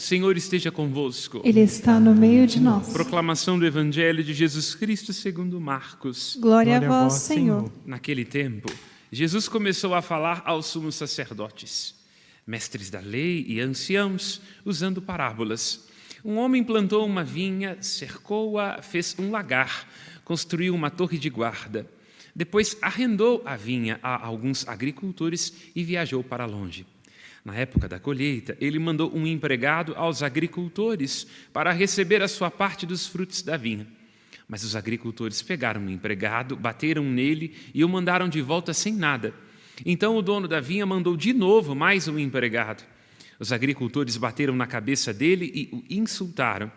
Senhor esteja convosco. Ele está no meio de nós. Proclamação do Evangelho de Jesus Cristo segundo Marcos. Glória a vós, Senhor. Naquele tempo, Jesus começou a falar aos sumos sacerdotes, mestres da lei e anciãos, usando parábolas. Um homem plantou uma vinha, cercou-a, fez um lagar, construiu uma torre de guarda. Depois arrendou a vinha a alguns agricultores e viajou para longe. Na época da colheita, ele mandou um empregado aos agricultores para receber a sua parte dos frutos da vinha. Mas os agricultores pegaram o empregado, bateram nele e o mandaram de volta sem nada. Então o dono da vinha mandou de novo mais um empregado. Os agricultores bateram na cabeça dele e o insultaram.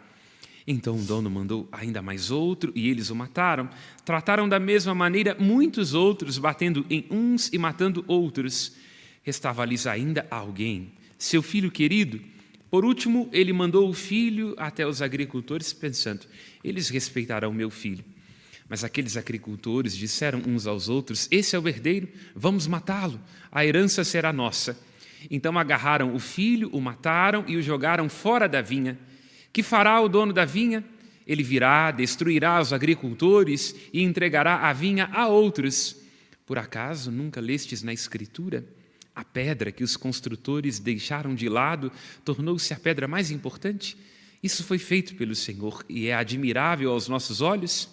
Então o dono mandou ainda mais outro e eles o mataram. Trataram da mesma maneira muitos outros, batendo em uns e matando outros. Restava-lhes ainda alguém, seu filho querido. Por último, ele mandou o filho até os agricultores, pensando, eles respeitarão meu filho. Mas aqueles agricultores disseram uns aos outros, esse é o herdeiro, vamos matá-lo, a herança será nossa. Então agarraram o filho, o mataram e o jogaram fora da vinha. Que fará o dono da vinha? Ele virá, destruirá os agricultores e entregará a vinha a outros. Por acaso nunca lestes na Escritura? A pedra que os construtores deixaram de lado tornou-se a pedra mais importante? Isso foi feito pelo Senhor e é admirável aos nossos olhos?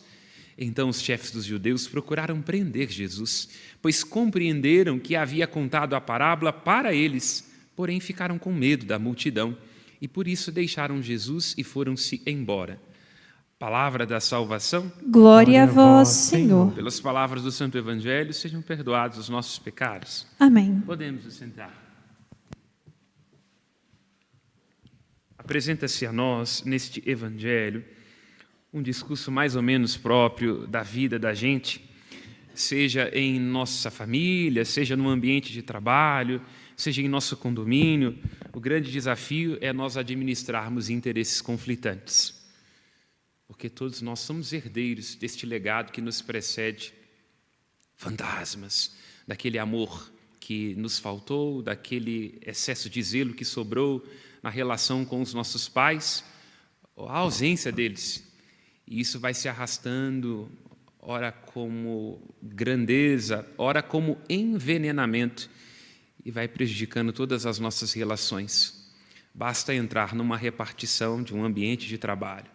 Então os chefes dos judeus procuraram prender Jesus, pois compreenderam que havia contado a parábola para eles, porém ficaram com medo da multidão e por isso deixaram Jesus e foram-se embora. Palavra da salvação. Glória a vós, Senhor. Pelas palavras do Santo Evangelho, sejam perdoados os nossos pecados. Amém. Podemos nos sentar. Apresenta-se a nós, neste Evangelho, um discurso mais ou menos próprio da vida da gente, seja em nossa família, seja no ambiente de trabalho, seja em nosso condomínio. O grande desafio é nós administrarmos interesses conflitantes. Porque todos nós somos herdeiros deste legado que nos precede. Fantasmas daquele amor que nos faltou, daquele excesso de zelo que sobrou na relação com os nossos pais, a ausência deles. E isso vai se arrastando, ora como grandeza, ora como envenenamento, e vai prejudicando todas as nossas relações. Basta entrar numa repartição de um ambiente de trabalho,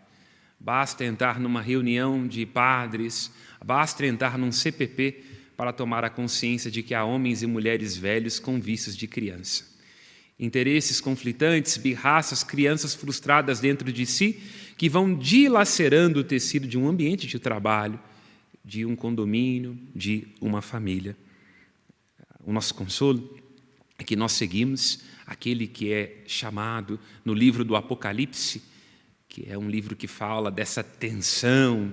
basta entrar numa reunião de padres, basta entrar num CPP para tomar a consciência de que há homens e mulheres velhos com vícios de criança. Interesses conflitantes, birraças, crianças frustradas dentro de si, que vão dilacerando o tecido de um ambiente de trabalho, de um condomínio, de uma família. O nosso consolo é que nós seguimos aquele que é chamado no livro do Apocalipse, que é um livro que fala dessa tensão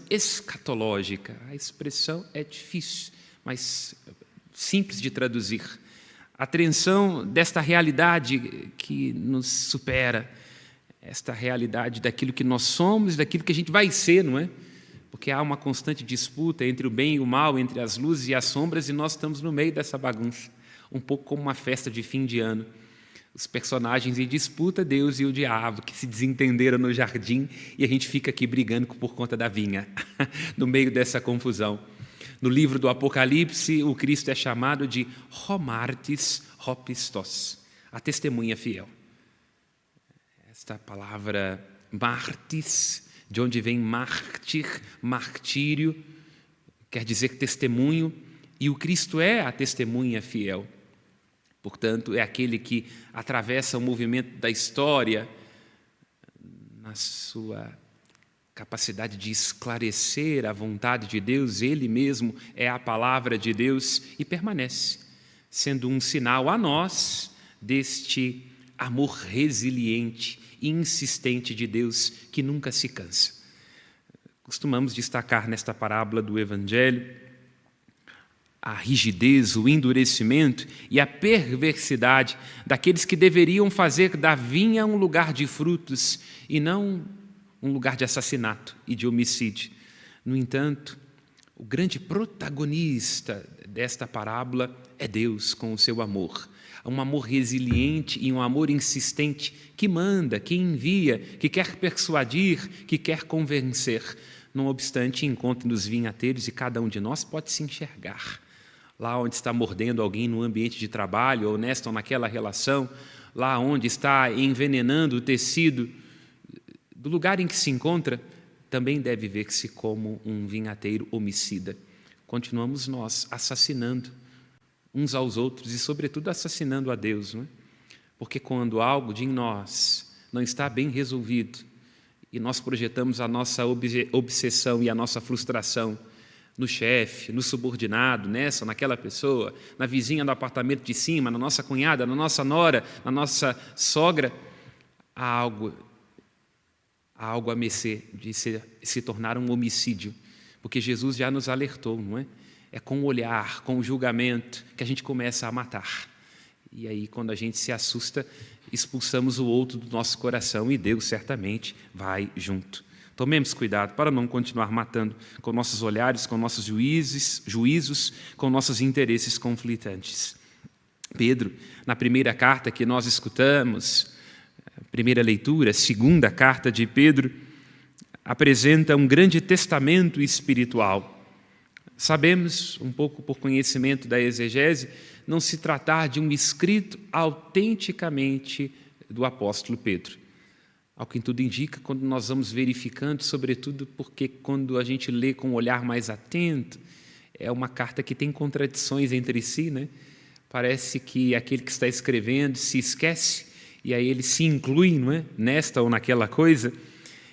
escatológica. A expressão é difícil, mas simples de traduzir. A tensão desta realidade que nos supera, esta realidade daquilo que nós somos, daquilo que a gente vai ser, não é? Porque há uma constante disputa entre o bem e o mal, entre as luzes e as sombras, e nós estamos no meio dessa bagunça, um pouco como uma festa de fim de ano. Os personagens em disputa, Deus e o diabo, que se desentenderam no jardim e a gente fica aqui brigando por conta da vinha, no meio dessa confusão. No livro do Apocalipse, o Cristo é chamado de Homartis Hopistos, a testemunha fiel. Esta palavra martis, de onde vem mártir, martírio, quer dizer testemunho, e o Cristo é a testemunha fiel. Portanto, é aquele que atravessa o movimento da história na sua capacidade de esclarecer a vontade de Deus. Ele mesmo é a palavra de Deus e permanece, sendo um sinal a nós deste amor resiliente e insistente de Deus que nunca se cansa. Costumamos destacar nesta parábola do Evangelho a rigidez, o endurecimento e a perversidade daqueles que deveriam fazer da vinha um lugar de frutos e não um lugar de assassinato e de homicídio. No entanto, o grande protagonista desta parábola é Deus com o seu amor. um amor resiliente e um amor insistente que manda, que envia, que quer persuadir, que quer convencer. Não obstante, encontre nos vinhateiros e cada um de nós pode se enxergar. Lá onde está mordendo alguém no ambiente de trabalho, ou nesta ou naquela relação, lá onde está envenenando o tecido do lugar em que se encontra, também deve ver-se como um vinhateiro homicida. Continuamos nós assassinando uns aos outros e, sobretudo, assassinando a Deus, não é? Porque quando algo de em nós não está bem resolvido e nós projetamos a nossa obsessão e a nossa frustração no chefe, no subordinado, nessa, naquela pessoa, na vizinha do apartamento de cima, na nossa cunhada, na nossa nora, na nossa sogra, há algo a mercê de se tornar um homicídio, porque Jesus já nos alertou, não é? É com o olhar, com o julgamento, que a gente começa a matar. E aí, quando a gente se assusta, expulsamos o outro do nosso coração e Deus certamente vai junto. Tomemos cuidado para não continuar matando com nossos olhares, com nossos juízos, com nossos interesses conflitantes. Pedro, na primeira carta que nós escutamos, primeira leitura, segunda carta de Pedro, apresenta um grande testamento espiritual. Sabemos, um pouco por conhecimento da exegese, não se tratar de um escrito autenticamente do apóstolo Pedro. Ao que tudo indica, quando nós vamos verificando, sobretudo porque quando a gente lê com um olhar mais atento, é uma carta que tem contradições entre si, né? Parece que aquele que está escrevendo se esquece e aí ele se inclui, não é? Nesta ou naquela coisa.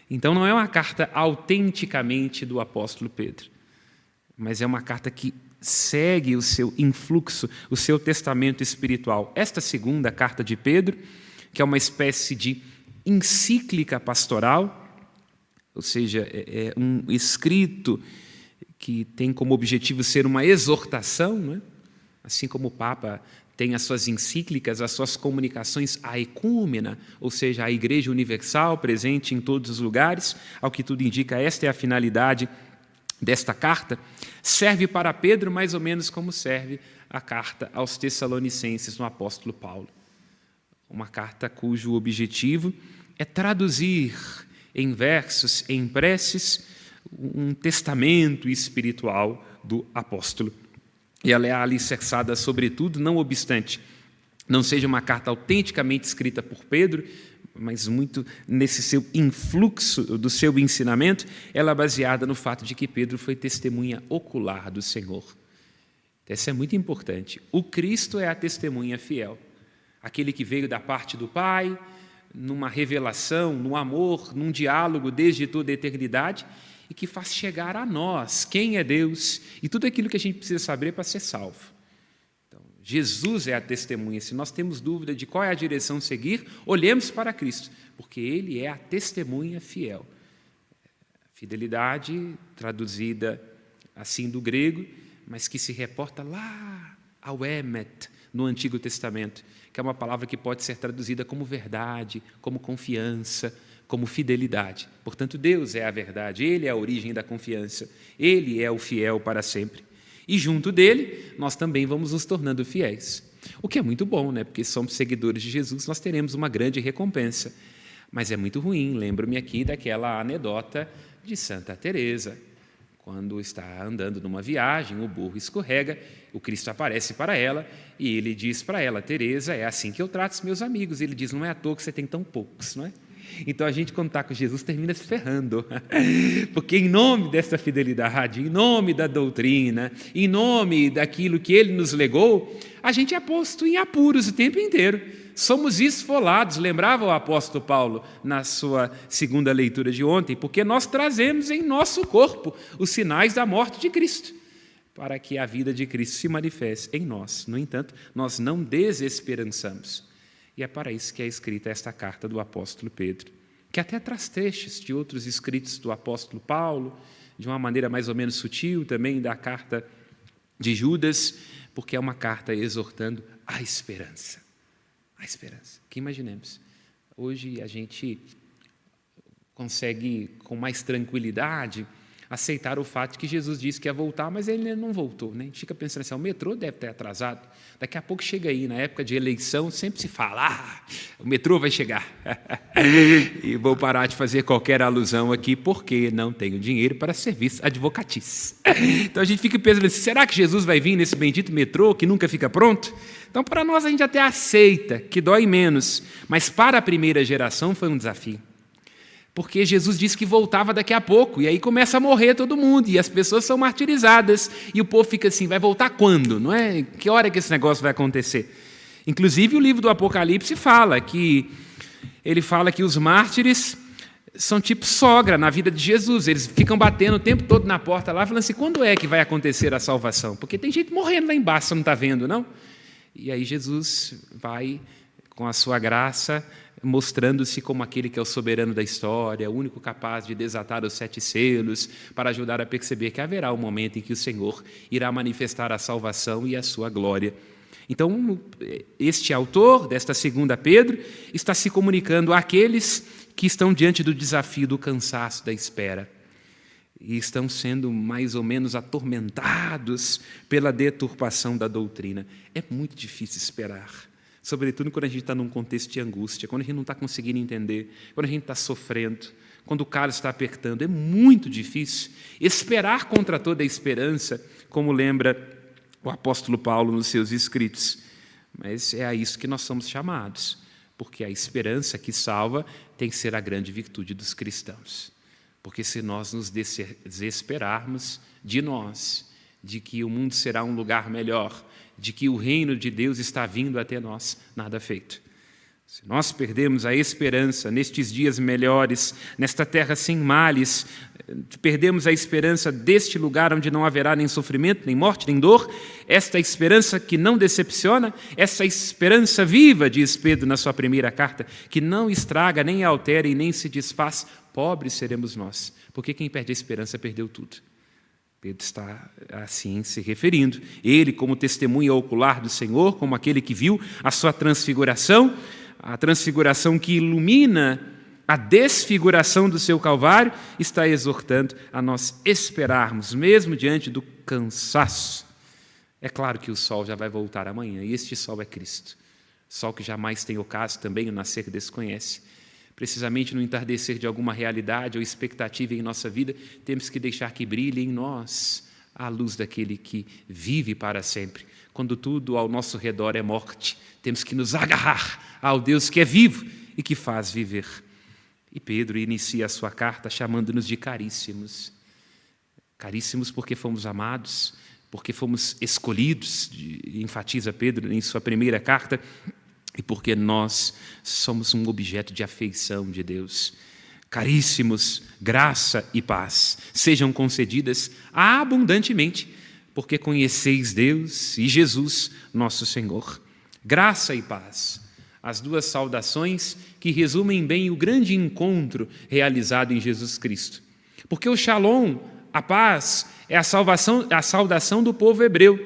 Então não é uma carta autenticamente do apóstolo Pedro, mas é uma carta que segue o seu influxo, o seu testamento espiritual. Esta segunda carta de Pedro, que é uma espécie de encíclica pastoral, ou seja, é um escrito que tem como objetivo ser uma exortação, não é? Assim como o Papa tem as suas encíclicas, as suas comunicações à ecúmena, ou seja, à Igreja Universal, presente em todos os lugares, ao que tudo indica, esta é a finalidade desta carta, serve para Pedro mais ou menos como serve a carta aos Tessalonicenses no apóstolo Paulo. Uma carta cujo objetivo é traduzir em versos, em preces, um testamento espiritual do apóstolo. E ela é alicerçada, sobretudo, não obstante não seja uma carta autenticamente escrita por Pedro, mas muito nesse seu influxo do seu ensinamento, ela é baseada no fato de que Pedro foi testemunha ocular do Senhor. Isso é muito importante. O Cristo é a testemunha fiel, aquele que veio da parte do Pai, numa revelação, num amor, num diálogo desde toda a eternidade, e que faz chegar a nós quem é Deus e tudo aquilo que a gente precisa saber para ser salvo. Então, Jesus é a testemunha. Se nós temos dúvida de qual é a direção a seguir, olhemos para Cristo, porque Ele é a testemunha fiel. Fidelidade, traduzida assim do grego, mas que se reporta lá ao emet, no Antigo Testamento, que é uma palavra que pode ser traduzida como verdade, como confiança, como fidelidade. Portanto, Deus é a verdade, Ele é a origem da confiança, Ele é o fiel para sempre. E junto dele, nós também vamos nos tornando fiéis. O que é muito bom, né? Porque somos seguidores de Jesus, nós teremos uma grande recompensa. Mas é muito ruim, lembro-me aqui daquela anedota de Santa Teresa. Quando está andando numa viagem, o burro escorrega, o Cristo aparece para ela e ele diz para ela: Teresa, é assim que eu trato os meus amigos. Ele diz: não é à toa que você tem tão poucos, não é? Então a gente, quando está com Jesus, termina se ferrando, porque em nome dessa fidelidade, em nome da doutrina, em nome daquilo que Ele nos legou, a gente é posto em apuros o tempo inteiro. Somos esfolados, lembrava o apóstolo Paulo na sua segunda leitura de ontem, porque nós trazemos em nosso corpo os sinais da morte de Cristo, para que a vida de Cristo se manifeste em nós. No entanto, nós não desesperançamos. E é para isso que é escrita esta carta do apóstolo Pedro, que até traz trechos de outros escritos do apóstolo Paulo, de uma maneira mais ou menos sutil também da carta de Judas, porque é uma carta exortando a esperança. A esperança. Que imaginemos, hoje a gente consegue com mais tranquilidade aceitar o fato de que Jesus disse que ia voltar, mas ele não voltou. Né? A gente fica pensando assim, o metrô deve ter atrasado. Daqui a pouco chega aí, na época de eleição, sempre se fala, o metrô vai chegar. E vou parar de fazer qualquer alusão aqui, porque não tenho dinheiro para serviços advocatícios. Então a gente fica pensando assim, será que Jesus vai vir nesse bendito metrô que nunca fica pronto? Então para nós a gente até aceita, que dói menos, mas para a primeira geração foi um desafio. Porque Jesus disse que voltava daqui a pouco, e aí começa a morrer todo mundo, e as pessoas são martirizadas, e o povo fica assim, vai voltar quando? Não é? Que hora que esse negócio vai acontecer? Inclusive o livro do Apocalipse fala que os mártires são tipo sogra na vida de Jesus, eles ficam batendo o tempo todo na porta lá, falando assim, quando é que vai acontecer a salvação? Porque tem gente morrendo lá embaixo, você não está vendo, não? E aí Jesus vai, com a sua graça, mostrando-se como aquele que é o soberano da história, o único capaz de desatar os 7 selos, para ajudar a perceber que haverá um momento em que o Senhor irá manifestar a salvação e a sua glória. Então, este autor desta 2 Pedro está se comunicando àqueles que estão diante do desafio do cansaço da espera e estão sendo mais ou menos atormentados pela deturpação da doutrina. É muito difícil esperar. Sobretudo quando a gente está num contexto de angústia, quando a gente não está conseguindo entender, quando a gente está sofrendo, quando o calo está apertando. É muito difícil esperar contra toda a esperança, como lembra o apóstolo Paulo nos seus escritos. Mas é a isso que nós somos chamados, porque a esperança que salva tem que ser a grande virtude dos cristãos. Porque se nós nos desesperarmos de nós, de que o mundo será um lugar melhor, de que o reino de Deus está vindo até nós, nada feito. Se nós perdemos a esperança nestes dias melhores, nesta terra sem males, perdemos a esperança deste lugar onde não haverá nem sofrimento, nem morte, nem dor, esta esperança que não decepciona, essa esperança viva, diz Pedro na sua primeira carta, que não estraga, nem altera e nem se desfaz, pobres seremos nós, porque quem perde a esperança perdeu tudo. Pedro está assim se referindo. Ele, como testemunha ocular do Senhor, como aquele que viu a sua transfiguração, a transfiguração que ilumina a desfiguração do seu Calvário, está exortando a nós esperarmos, mesmo diante do cansaço. É claro que o sol já vai voltar amanhã, e este sol é Cristo. Sol que jamais tem ocaso, também o nascer desconhece. Precisamente no entardecer de alguma realidade ou expectativa em nossa vida, temos que deixar que brilhe em nós a luz daquele que vive para sempre. Quando tudo ao nosso redor é morte, temos que nos agarrar ao Deus que é vivo e que faz viver. E Pedro inicia a sua carta chamando-nos de caríssimos. Caríssimos porque fomos amados, porque fomos escolhidos, enfatiza Pedro em sua primeira carta, e porque nós somos um objeto de afeição de Deus. Caríssimos, graça e paz sejam concedidas abundantemente, porque conheceis Deus e Jesus, nosso Senhor. Graça e paz, as duas saudações que resumem bem o grande encontro realizado em Jesus Cristo. Porque o Shalom, a paz, é a saudação do povo hebreu.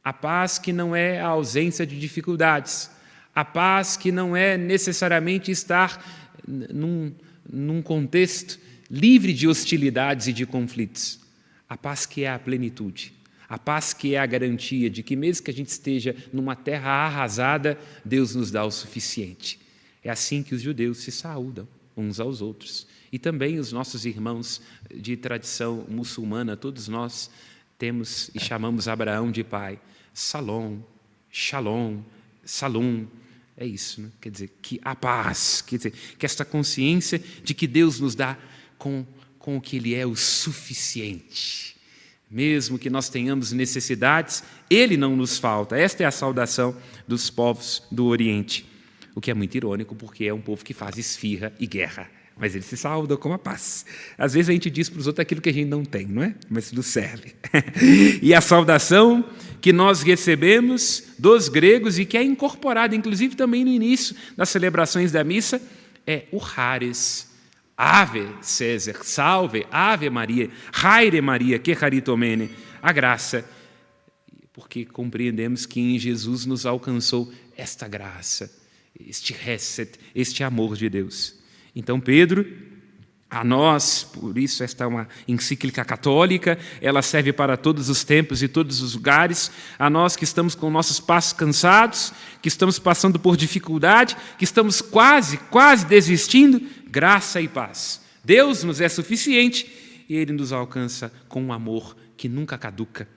A paz que não é a ausência de dificuldades, a paz que não é necessariamente estar num contexto livre de hostilidades e de conflitos. A paz que é a plenitude. A paz que é a garantia de que mesmo que a gente esteja numa terra arrasada, Deus nos dá o suficiente. É assim que os judeus se saúdam uns aos outros. E também os nossos irmãos de tradição muçulmana, todos nós temos e chamamos Abraão de pai. Salom, Shalom, Salum. É isso, né? Quer dizer, que a paz, quer dizer, que esta consciência de que Deus nos dá com o que Ele é o suficiente. Mesmo que nós tenhamos necessidades, Ele não nos falta. Esta é a saudação dos povos do Oriente. O que é muito irônico, porque é um povo que faz esfirra e guerra. Mas eles se saudam com a paz. Às vezes a gente diz para os outros aquilo que a gente não tem, não é? Mas nos serve. E a saudação que nós recebemos dos gregos e que é incorporada, inclusive também no início das celebrações da missa, é o Hares. Ave César, salve, Ave Maria, Haire Maria, que haritomene, a graça. Porque compreendemos que em Jesus nos alcançou esta graça, este hesed, este amor de Deus. Então Pedro a nós, por isso esta é uma encíclica católica, ela serve para todos os tempos e todos os lugares, a nós que estamos com nossos passos cansados, que estamos passando por dificuldade, que estamos quase desistindo, graça e paz. Deus nos é suficiente e Ele nos alcança com um amor que nunca caduca,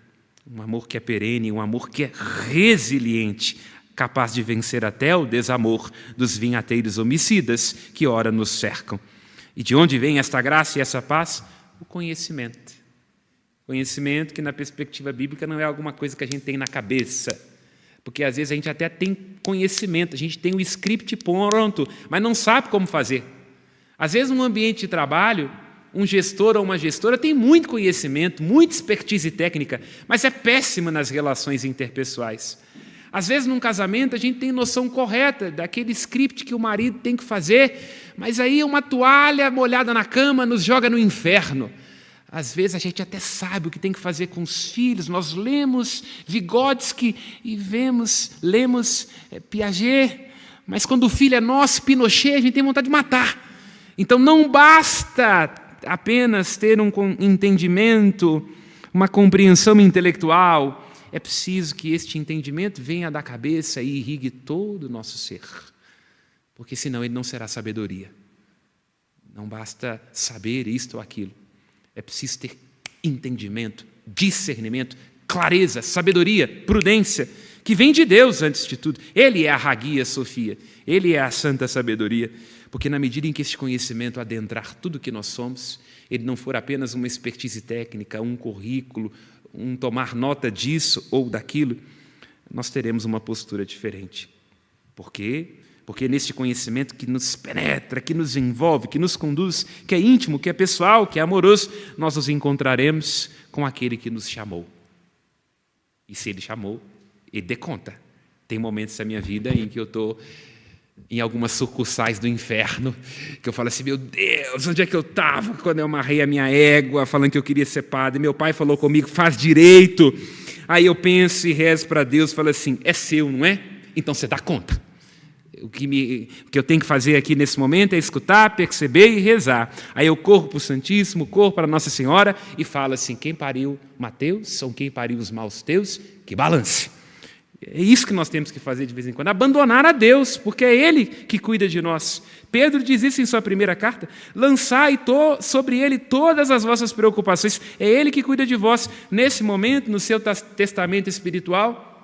um amor que é perene, um amor que é resiliente, capaz de vencer até o desamor dos vinhateiros homicidas que ora nos cercam. E de onde vem esta graça e essa paz? O conhecimento. Conhecimento que, na perspectiva bíblica, não é alguma coisa que a gente tem na cabeça. Porque, às vezes, a gente até tem conhecimento, a gente tem o script pronto, mas não sabe como fazer. Às vezes, num ambiente de trabalho, um gestor ou uma gestora tem muito conhecimento, muita expertise técnica, mas é péssimo nas relações interpessoais. Às vezes, num casamento, a gente tem noção correta daquele script que o marido tem que fazer, mas aí uma toalha molhada na cama nos joga no inferno. Às vezes, a gente até sabe o que tem que fazer com os filhos. Nós lemos Vygotsky e lemos Piaget, mas quando o filho é nosso, Pinochet, a gente tem vontade de matar. Então, não basta apenas ter um entendimento, uma compreensão intelectual. É preciso que este entendimento venha da cabeça e irrigue todo o nosso ser, porque senão ele não será sabedoria. Não basta saber isto ou aquilo. É preciso ter entendimento, discernimento, clareza, sabedoria, prudência, que vem de Deus antes de tudo. Ele é a Hagia Sophia, Ele é a santa sabedoria, porque na medida em que este conhecimento adentrar tudo o que nós somos, ele não for apenas uma expertise técnica, um currículo, um tomar nota disso ou daquilo, nós teremos uma postura diferente. Por quê? Porque neste conhecimento que nos penetra, que nos envolve, que nos conduz, que é íntimo, que é pessoal, que é amoroso, nós nos encontraremos com aquele que nos chamou. E se Ele chamou, Ele dê conta. Tem momentos da minha vida em que eu estou em algumas sucursais do inferno, que eu falo assim, meu Deus, onde é que eu estava quando eu amarrei a minha égua, falando que eu queria ser padre? Meu pai falou comigo, faz direito. Aí eu penso e rezo para Deus, falo assim, é seu, não é? Então você dá conta. O que eu tenho que fazer aqui nesse momento é escutar, perceber e rezar. Aí eu corro para o Santíssimo, corro para Nossa Senhora e falo assim, quem pariu Mateus, ou quem pariu os maus teus, que balance. É isso que nós temos que fazer de vez em quando, abandonar a Deus, porque é Ele que cuida de nós. Pedro diz isso em sua primeira carta, lançai sobre Ele todas as vossas preocupações, é Ele que cuida de vós. Nesse momento, no seu testamento espiritual,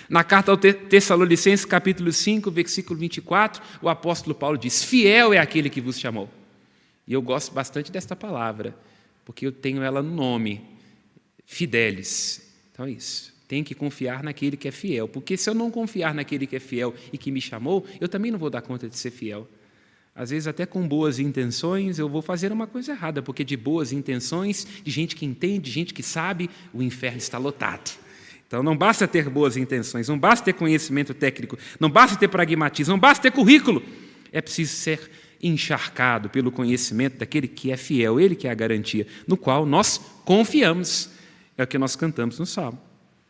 na carta ao Tessalonicenses, capítulo 5, versículo 24, o apóstolo Paulo diz, fiel é aquele que vos chamou. E eu gosto bastante desta palavra, porque eu tenho ela no nome, fidelis. Então é isso. Tem que confiar naquele que é fiel, porque se eu não confiar naquele que é fiel e que me chamou, eu também não vou dar conta de ser fiel. Às vezes, até com boas intenções, eu vou fazer uma coisa errada, porque de boas intenções, de gente que entende, de gente que sabe, o inferno está lotado. Então, não basta ter boas intenções, não basta ter conhecimento técnico, não basta ter pragmatismo, não basta ter currículo. É preciso ser encharcado pelo conhecimento daquele que é fiel, Ele que é a garantia, no qual nós confiamos. É o que nós cantamos no Salmo.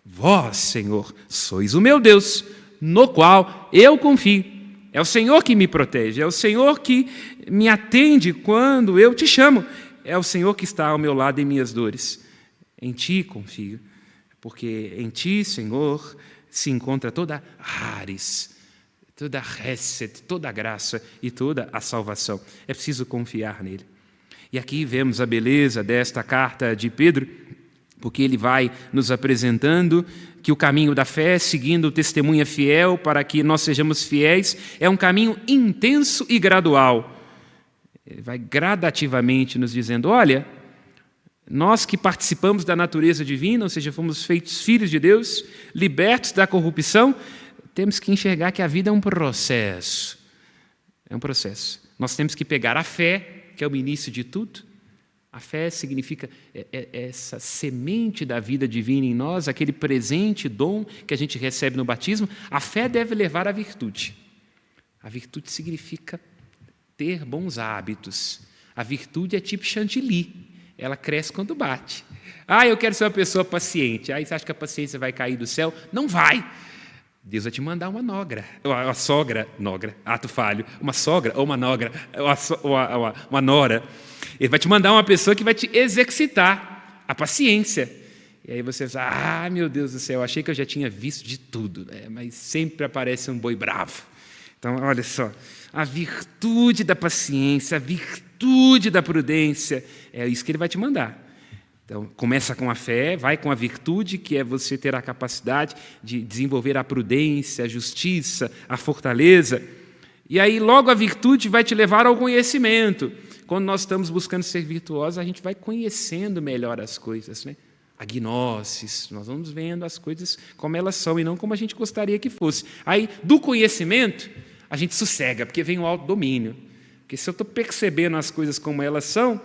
Vós, Senhor, sois o meu Deus, no qual eu confio. É o Senhor que me protege, é o Senhor que me atende quando eu te chamo. É o Senhor que está ao meu lado em minhas dores. Em Ti confio, porque em Ti, Senhor, se encontra toda a haris, toda a hesed, toda a graça e toda a salvação. É preciso confiar nele. E aqui vemos a beleza desta carta de Pedro, porque ele vai nos apresentando que o caminho da fé, seguindo o testemunha fiel para que nós sejamos fiéis, é um caminho intenso e gradual. Ele vai gradativamente nos dizendo, olha, nós que participamos da natureza divina, ou seja, fomos feitos filhos de Deus, libertos da corrupção, temos que enxergar que a vida é um processo. É um processo. Nós temos que pegar a fé, que é o início de tudo. A fé significa essa semente da vida divina em nós, aquele presente, dom que a gente recebe no batismo. A fé deve levar à virtude. A virtude significa ter bons hábitos. A virtude é tipo chantilly. Ela cresce quando bate. Eu quero ser uma pessoa paciente. Aí você acha que a paciência vai cair do céu? Não vai. Deus vai te mandar uma nogra. Uma sogra, nogra, ato falho. Uma sogra ou uma nogra, uma nora. Ele vai te mandar uma pessoa que vai te exercitar a paciência. E aí você fala, meu Deus do céu, achei que eu já tinha visto de tudo, né? Mas sempre aparece um boi bravo. Então, olha só, a virtude da paciência, a virtude da prudência, é isso que ele vai te mandar. Então, começa com a fé, vai com a virtude, que é você ter a capacidade de desenvolver a prudência, a justiça, a fortaleza. E aí, logo, a virtude vai te levar ao conhecimento. Quando nós estamos buscando ser virtuosos, a gente vai conhecendo melhor as coisas, né? A gnosis, nós vamos vendo as coisas como elas são e não como a gente gostaria que fosse. Aí, do conhecimento, a gente sossega, porque vem o autodomínio. Porque se eu estou percebendo as coisas como elas são,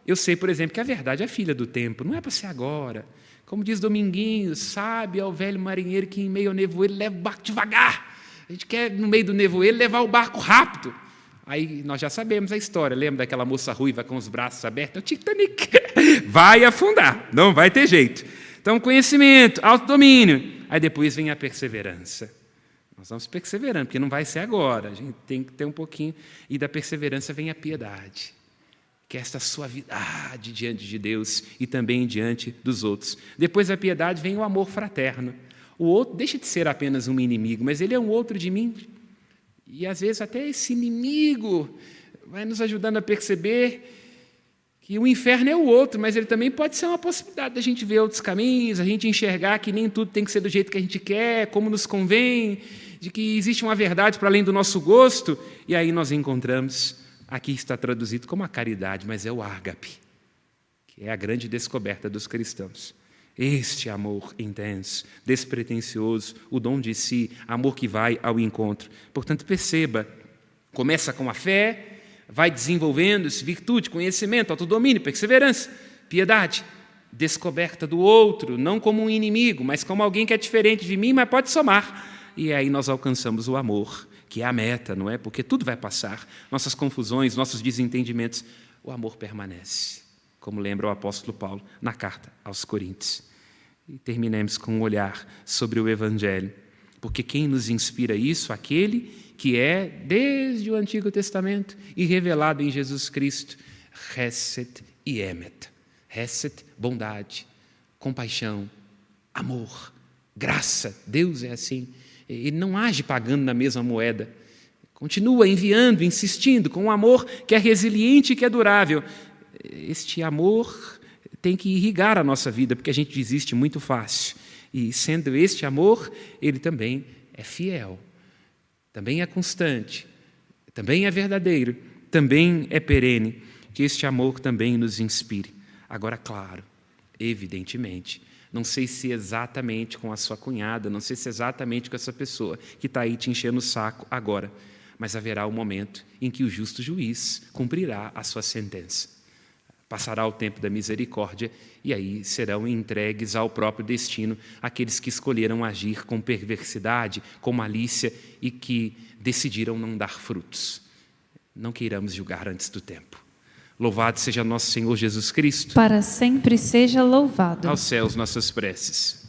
eu sei, por exemplo, que a verdade é filha do tempo, não é para ser agora. Como diz Dominguinhos, sabe ao velho marinheiro que em meio ao nevoeiro leva o barco devagar. A gente quer, no meio do nevoeiro, levar o barco rápido. Aí nós já sabemos a história. Lembra daquela moça ruiva com os braços abertos? É o Titanic. Vai afundar, não vai ter jeito. Então, conhecimento, autodomínio. Aí depois vem a perseverança. Nós vamos perseverando, porque não vai ser agora. A gente tem que ter um pouquinho. E da perseverança vem a piedade, que é esta suavidade diante de Deus e também diante dos outros. Depois da piedade vem o amor fraterno. O outro deixa de ser apenas um inimigo, mas ele é um outro de mim. E, às vezes, até esse inimigo vai nos ajudando a perceber que o inferno é o outro, mas ele também pode ser uma possibilidade da gente ver outros caminhos, a gente enxergar que nem tudo tem que ser do jeito que a gente quer, como nos convém, de que existe uma verdade para além do nosso gosto, e aí nós encontramos, aqui está traduzido como a caridade, mas é o ágape, que é a grande descoberta dos cristãos. Este amor intenso, despretensioso, o dom de si, amor que vai ao encontro. Portanto, perceba, começa com a fé, vai desenvolvendo-se virtude, conhecimento, autodomínio, perseverança, piedade, descoberta do outro, não como um inimigo, mas como alguém que é diferente de mim, mas pode somar. E aí nós alcançamos o amor, que é a meta, não é? Porque tudo vai passar, nossas confusões, nossos desentendimentos, o amor permanece, como lembra o apóstolo Paulo na carta aos Coríntios. E terminemos com um olhar sobre o Evangelho, porque quem nos inspira isso? Aquele que é, desde o Antigo Testamento, e revelado em Jesus Cristo, Hesed e Emet. Hesed, bondade, compaixão, amor, graça. Deus é assim. Ele não age pagando na mesma moeda. Continua enviando, insistindo, com um amor que é resiliente e que é durável. Este amor tem que irrigar a nossa vida, porque a gente desiste muito fácil. E sendo este amor, ele também é fiel, também é constante, também é verdadeiro, também é perene. Que este amor também nos inspire. Agora, claro, evidentemente, não sei se exatamente com a sua cunhada, não sei se exatamente com essa pessoa que está aí te enchendo o saco agora, mas haverá um momento em que o justo juiz cumprirá a sua sentença. Passará o tempo da misericórdia e aí serão entregues ao próprio destino aqueles que escolheram agir com perversidade, com malícia e que decidiram não dar frutos. Não queiramos julgar antes do tempo. Louvado seja nosso Senhor Jesus Cristo. Para sempre seja louvado. Aos céus nossas preces.